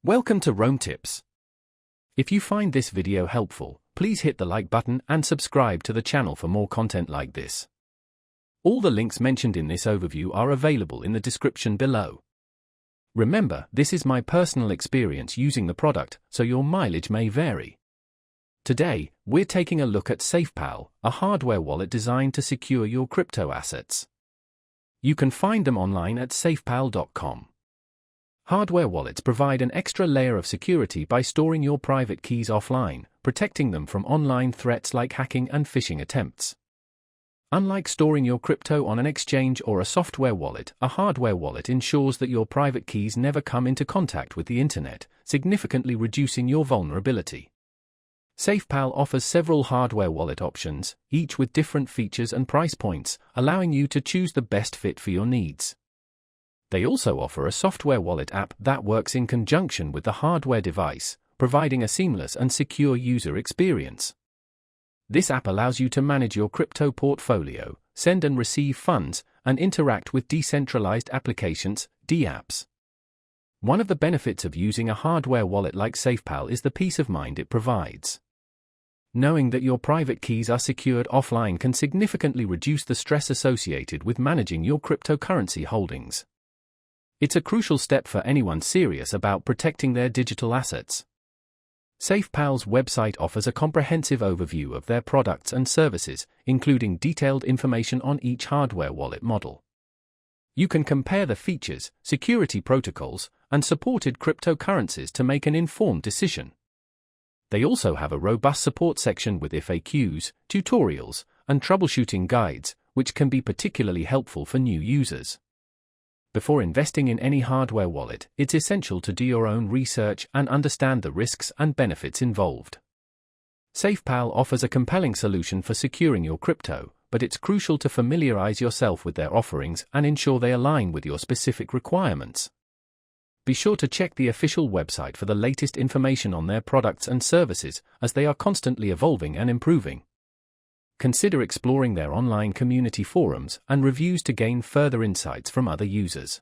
Welcome to Rome Tips. If you find this video helpful, please hit the like button and subscribe to the channel for more content like this. All the links mentioned in this overview are available in the description below. Remember, this is my personal experience using the product, so your mileage may vary. Today, we're taking a look at SafePal, a hardware wallet designed to secure your crypto assets. You can find them online at safepal.com. Hardware wallets provide an extra layer of security by storing your private keys offline, protecting them from online threats like hacking and phishing attempts. Unlike storing your crypto on an exchange or a software wallet, a hardware wallet ensures that your private keys never come into contact with the internet, significantly reducing your vulnerability. SafePal offers several hardware wallet options, each with different features and price points, allowing you to choose the best fit for your needs. They also offer a software wallet app that works in conjunction with the hardware device, providing a seamless and secure user experience. This app allows you to manage your crypto portfolio, send and receive funds, and interact with decentralized applications, dApps. One of the benefits of using a hardware wallet like SafePal is the peace of mind it provides. Knowing that your private keys are secured offline can significantly reduce the stress associated with managing your cryptocurrency holdings. It's a crucial step for anyone serious about protecting their digital assets. SafePal's website offers a comprehensive overview of their products and services, including detailed information on each hardware wallet model. You can compare the features, security protocols, and supported cryptocurrencies to make an informed decision. They also have a robust support section with FAQs, tutorials, and troubleshooting guides, which can be particularly helpful for new users. Before investing in any hardware wallet, it's essential to do your own research and understand the risks and benefits involved. SafePal offers a compelling solution for securing your crypto, but it's crucial to familiarize yourself with their offerings and ensure they align with your specific requirements. Be sure to check the official website for the latest information on their products and services, as they are constantly evolving and improving. Consider exploring their online community forums and reviews to gain further insights from other users.